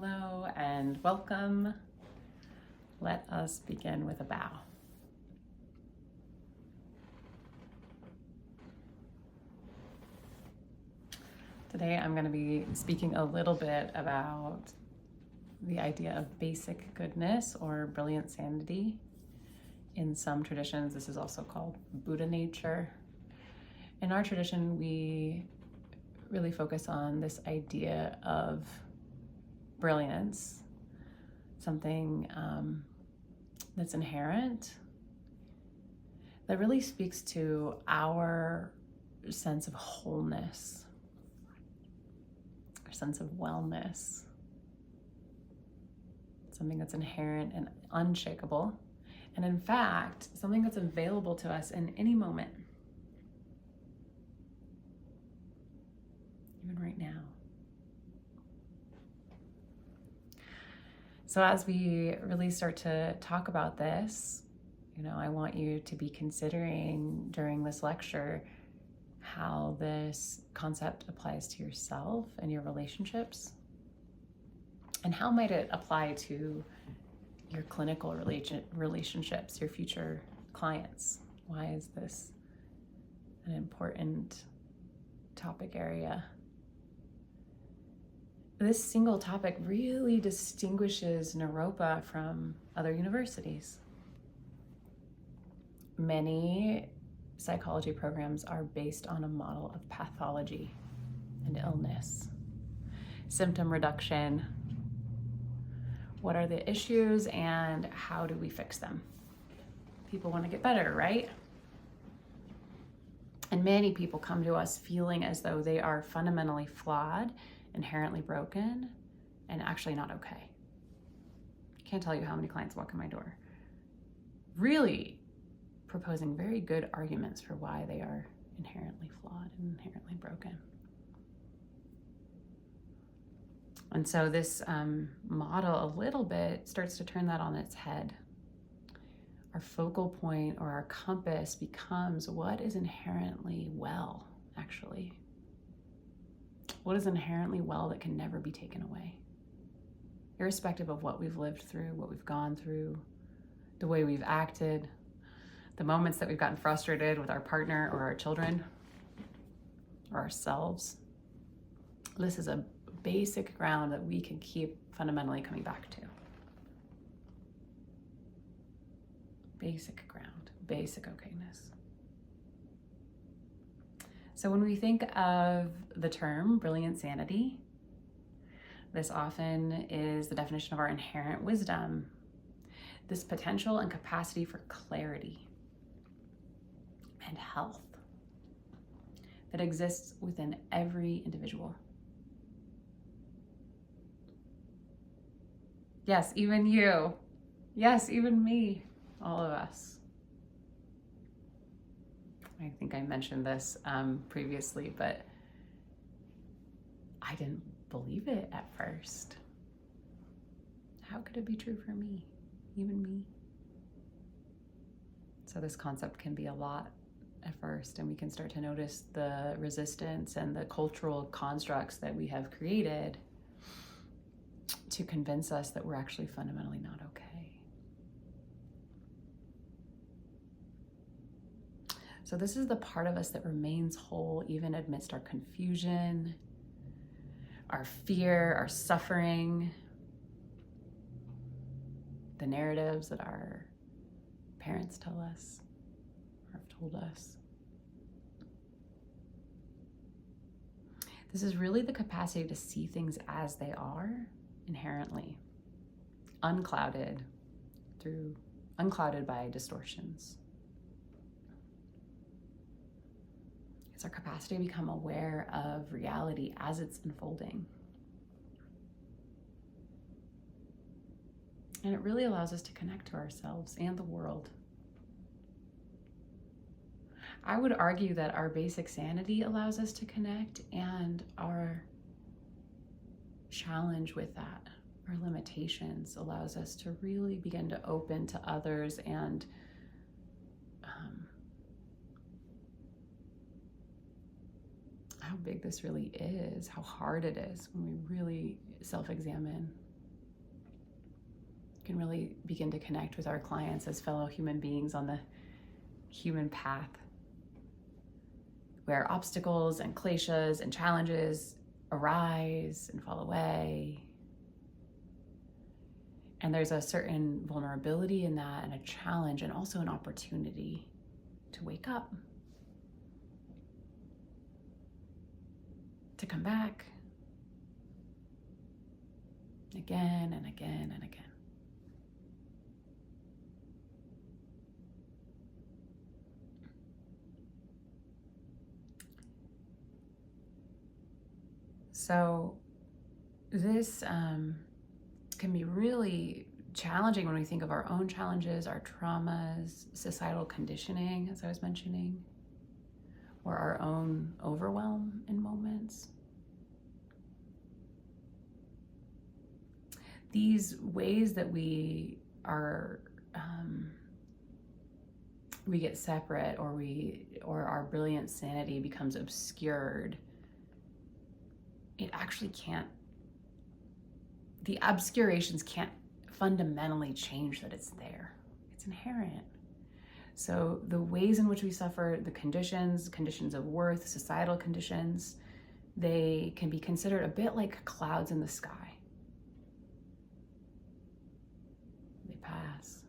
Hello and welcome. Let us begin with a bow. Today I'm going to be speaking a little bit about the idea of basic goodness or brilliant sanity. In some traditions, this is also called Buddha nature. In our tradition, we really focus on this idea of brilliance, something that's inherent, that really speaks to our sense of wholeness, our sense of wellness, something that's inherent and unshakable, and in fact, something that's available to us in any moment, even right now. So as we really start to talk about this, I want you to be considering during this lecture how this concept applies to yourself and your relationships, and how might it apply to your clinical relationships, your future clients. Why is this an important topic area? This single topic really distinguishes Naropa from other universities. Many psychology programs are based on a model of pathology and illness, symptom reduction. What are the issues and how do we fix them? People want to get better, right? And many people come to us feeling as though they are fundamentally flawed, inherently broken, and actually not okay. Can't tell you how many clients walk in my door really proposing very good arguments for why they are inherently flawed and inherently broken. And so this model a little bit starts to turn that on its head. Our focal point or our compass becomes what is inherently well, actually. What is inherently well that can never be taken away? Irrespective of what we've lived through, what we've gone through, the way we've acted, the moments that we've gotten frustrated with our partner or our children or ourselves. This is a basic ground that we can keep fundamentally coming back to. Basic ground, basic okayness. So when we think of the term brilliant sanity, this often is the definition of our inherent wisdom, this potential and capacity for clarity and health that exists within every individual. Yes, even you. Yes, even me. All of us. I think I mentioned this previously, but I didn't believe it at first. How could it be true for me? Even me? So this concept can be a lot at first, and we can start to notice the resistance and the cultural constructs that we have created to convince us that we're actually fundamentally not okay. So this is the part of us that remains whole even amidst our confusion, our fear, our suffering, the narratives that our parents tell us or have told us. This is really the capacity to see things as they are inherently, unclouded by distortions. It's our capacity to become aware of reality as it's unfolding. And it really allows us to connect to ourselves and the world. I would argue that our basic sanity allows us to connect, and our challenge with that, our limitations, allows us to really begin to open to others and how big this really is, how hard it is when we really self-examine can really begin to connect with our clients as fellow human beings on the human path, where obstacles and kleshas and challenges arise and fall away. And there's a certain vulnerability in that, and a challenge, and also an opportunity to wake up, to come back again and again and again. So this can be really challenging when we think of our own challenges, our traumas, societal conditioning, as I was mentioning, or our own overwhelm in moments. These ways that we are, we get separate, or our brilliant sanity becomes obscured. It actually can't, the obscurations can't fundamentally change that it's there. It's inherent. So the ways in which we suffer, the conditions of worth, societal conditions, they can be considered a bit like clouds in the sky. They pass.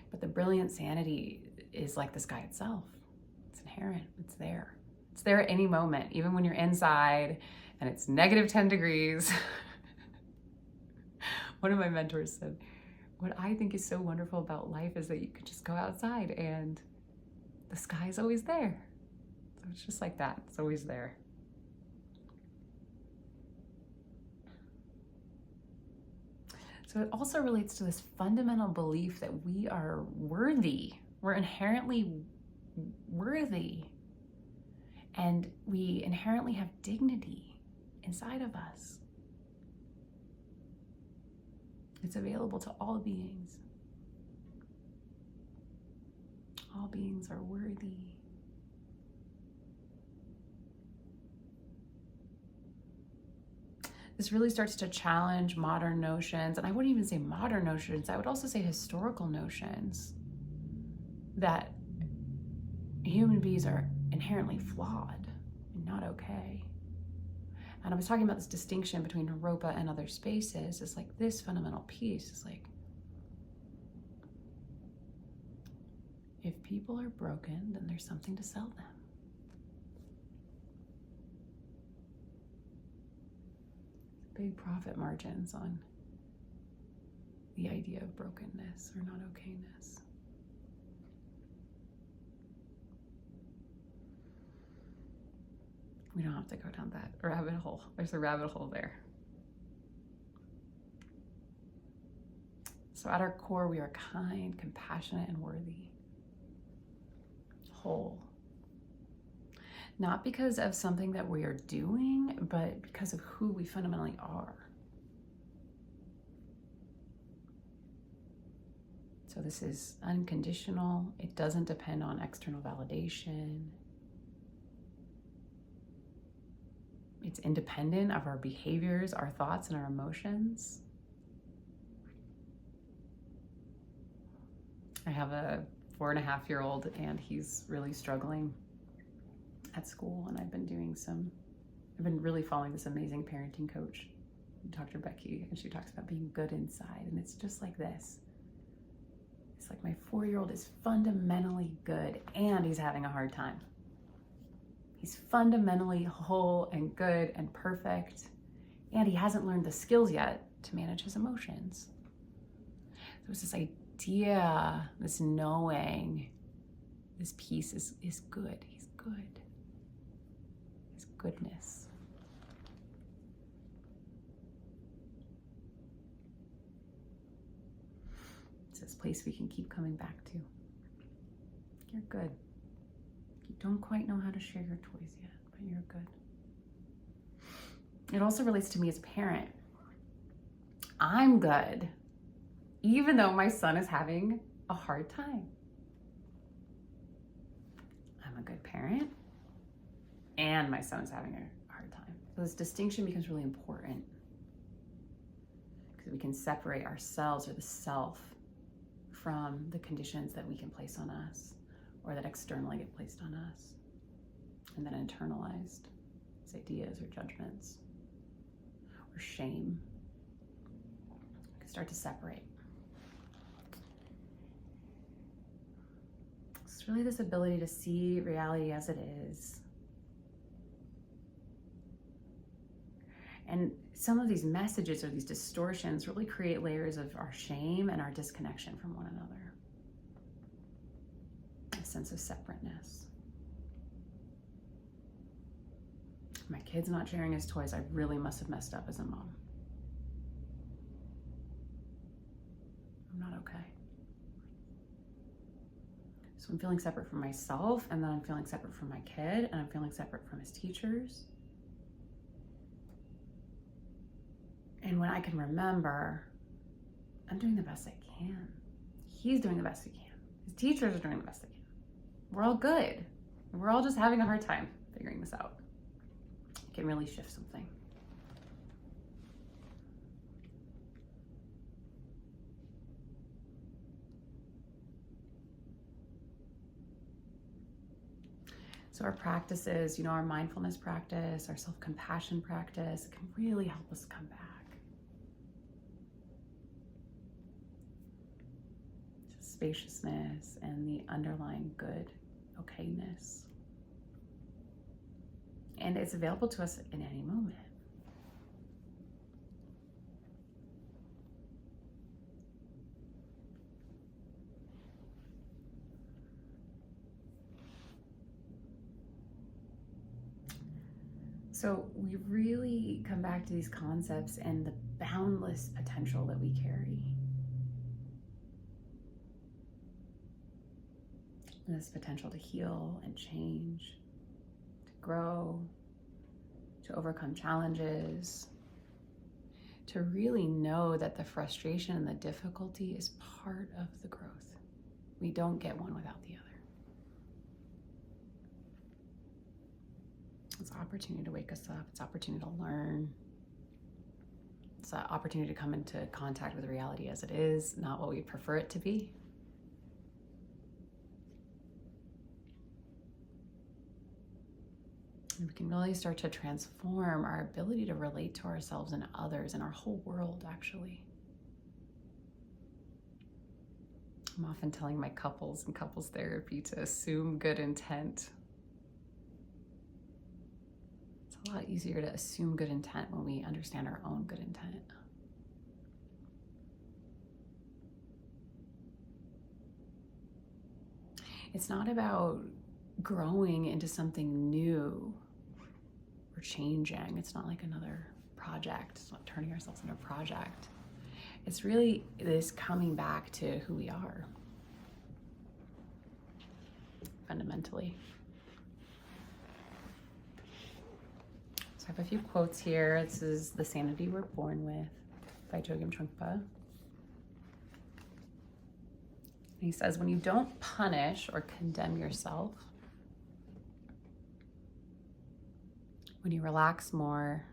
But the brilliant sanity is like the sky itself. It's inherent. It's there. It's there at any moment, even when you're inside and it's negative 10 degrees. One of my mentors said, what I think is so wonderful about life is that you could just go outside and the sky is always there. So it's just like that. It's always there. So it also relates to this fundamental belief that we are worthy. We're inherently worthy. And we inherently have dignity inside of us. It's available to all beings. All beings are worthy. This really starts to challenge modern notions, and I wouldn't even say modern notions, I would also say historical notions, that human beings are inherently flawed and not okay. And I was talking about this distinction between Europa and other spaces. It's like this fundamental piece is like, if people are broken, then there's something to sell them. Big profit margins on the idea of brokenness or not okayness. We don't have to go down that rabbit hole. There's a rabbit hole there. So at our core, we are kind, compassionate, and worthy. Whole. Not because of something that we are doing, but because of who we fundamentally are. So this is unconditional. It doesn't depend on external validation. It's independent of our behaviors, our thoughts, and our emotions. I have a 4.5-year-old and he's really struggling at school, and I've been really following this amazing parenting coach, Dr. Becky, and she talks about being good inside, and it's just like this. It's like my 4-year-old is fundamentally good and he's having a hard time. He's fundamentally whole and good and perfect, and he hasn't learned the skills yet to manage his emotions. So it's this idea, this knowing, this piece is good. He's good. His goodness. It's this place we can keep coming back to. You're good. You don't quite know how to share your toys yet, but you're good. It also relates to me as a parent. I'm good, even though my son is having a hard time. I'm a good parent, and my son is having a hard time. So this distinction becomes really important. because we can separate ourselves or the self from the conditions that we can place on us or that externally get placed on us and then internalized as ideas or judgments or shame. We can start to separate. It's really this ability to see reality as it is. And some of these messages or these distortions really create layers of our shame and our disconnection from one another. A sense of separateness. My kid's not sharing his toys. I really must have messed up as a mom. I'm not okay. So I'm feeling separate from myself, and then I'm feeling separate from my kid, and I'm feeling separate from his teachers. And when I can remember, I'm doing the best I can. He's doing the best he can. His teachers are doing the best they can. We're all good. We're all just having a hard time figuring this out. It can really shift something. So our practices, our mindfulness practice, our self-compassion practice, can really help us come back. Spaciousness and the underlying good, okayness. And it's available to us in any moment. So we really come back to these concepts and the boundless potential that we carry. This potential to heal and change, to grow, to overcome challenges, to really know that the frustration and the difficulty is part of the growth. We don't get one without the other. It's an opportunity to wake us up. It's an opportunity to learn. It's an opportunity to come into contact with reality as it is, not what we prefer it to be. And we can really start to transform our ability to relate to ourselves and others and our whole world, actually. I'm often telling my couples in couples therapy to assume good intent. It's a lot easier to assume good intent when we understand our own good intent. It's not about growing into something new or changing. It's not like another project. It's not turning ourselves into a project. It's really this coming back to who we are, fundamentally. So I have a few quotes here. This is The Sanity We're Born With by Chogyam Trungpa. He says, when you don't punish or condemn yourself, when you relax more,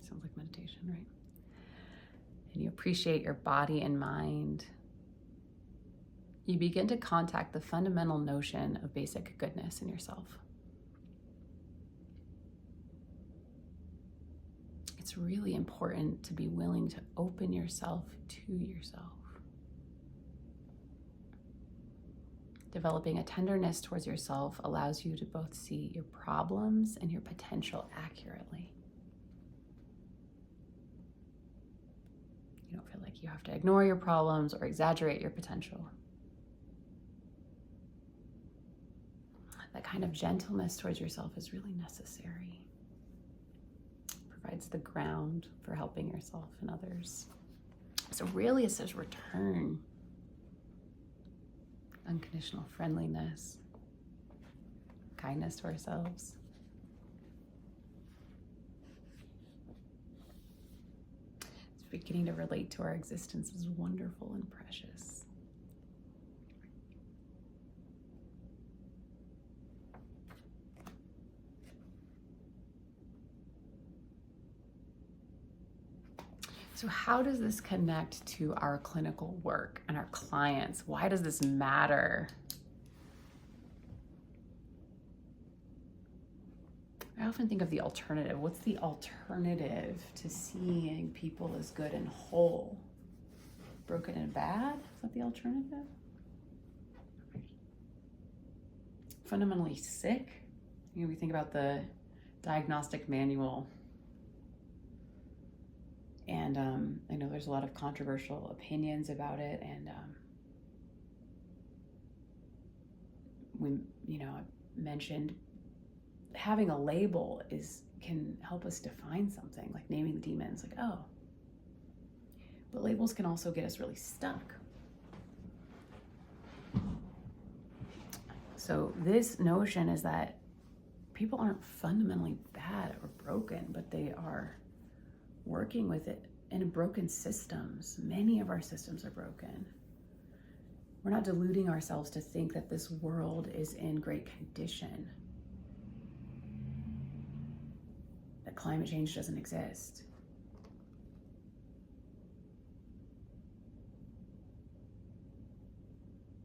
sounds like meditation, right? And you appreciate your body and mind, you begin to contact the fundamental notion of basic goodness in yourself. It's really important to be willing to open yourself to yourself. Developing a tenderness towards yourself allows you to both see your problems and your potential accurately. You don't feel like you have to ignore your problems or exaggerate your potential. That kind of gentleness towards yourself is really necessary. It provides the ground for helping yourself and others. So really it's this return. Unconditional friendliness, kindness to ourselves. It's beginning to relate to our existence as wonderful and precious. So how does this connect to our clinical work and our clients? Why does this matter? I often think of the alternative. What's the alternative to seeing people as good and whole? Broken and bad? Is that the alternative? Fundamentally sick? You know, we think about the diagnostic manual. And I know there's a lot of controversial opinions about it. And I mentioned having a label can help us define something, like naming the demons, like, oh. But labels can also get us really stuck. So this notion is that people aren't fundamentally bad or broken, but they are working with it in broken systems. Many of our systems are broken. We're not deluding ourselves to think that this world is in great condition, that climate change doesn't exist.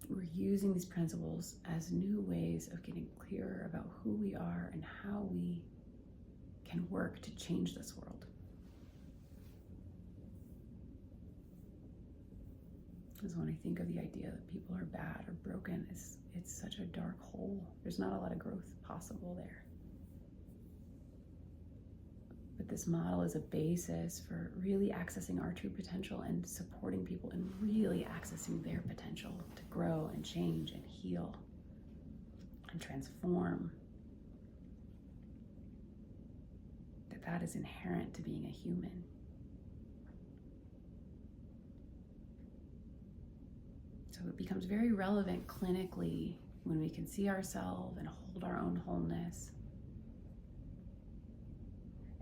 We're using these principles as new ways of getting clearer about who we are and how we can work to change this world. Because when I think of the idea that people are bad or broken, it's such a dark hole. There's not a lot of growth possible there. But this model is a basis for really accessing our true potential and supporting people in really accessing their potential to grow and change and heal and transform. That is inherent to being a human. So it becomes very relevant clinically when we can see ourselves and hold our own wholeness.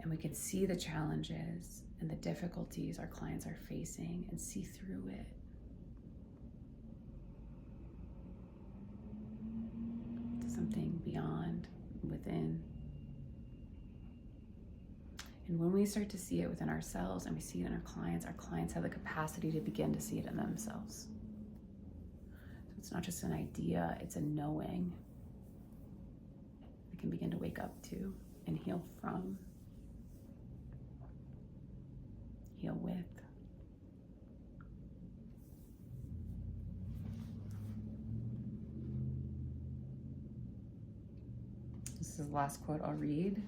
And we can see the challenges and the difficulties our clients are facing and see through it. To something beyond, within. And when we start to see it within ourselves and we see it in our clients have the capacity to begin to see it in themselves. So it's not just an idea, it's a knowing we can begin to wake up to and heal from. Heal with. This is the last quote I'll read.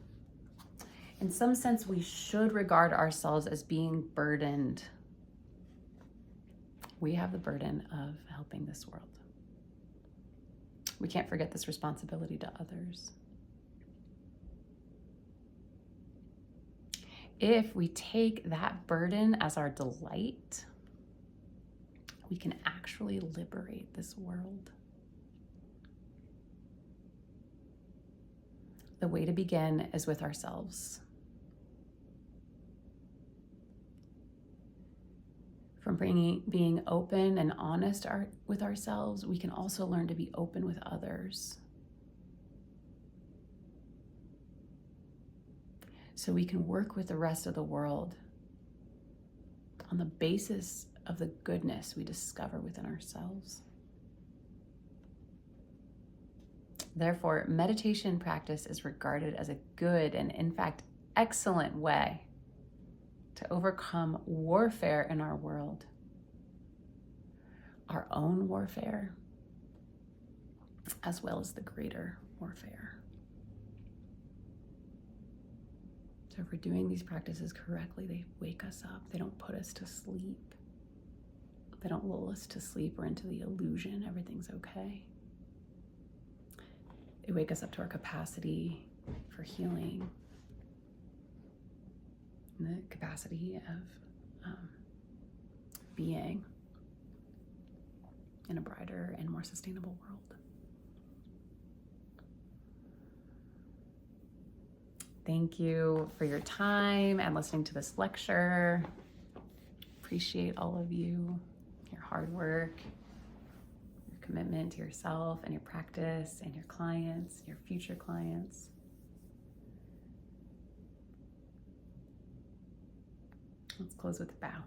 In some sense, we should regard ourselves as being burdened. We have the burden of helping this world. We can't forget this responsibility to others. If we take that burden as our delight, we can actually liberate this world. The way to begin is with ourselves. From being open and honest with ourselves, we can also learn to be open with others. So we can work with the rest of the world on the basis of the goodness we discover within ourselves. Therefore, meditation practice is regarded as a good and, in fact, excellent way to overcome warfare in our world, our own warfare, as well as the greater warfare. So if we're doing these practices correctly, they wake us up. They don't put us to sleep. They don't lull us to sleep or into the illusion everything's okay. They wake us up to our capacity for healing, and the capacity of being in a brighter and more sustainable world. Thank you for your time and listening to this lecture. Appreciate all of you, your hard work, your commitment to yourself and your practice and your clients, your future clients. Let's close with a bow.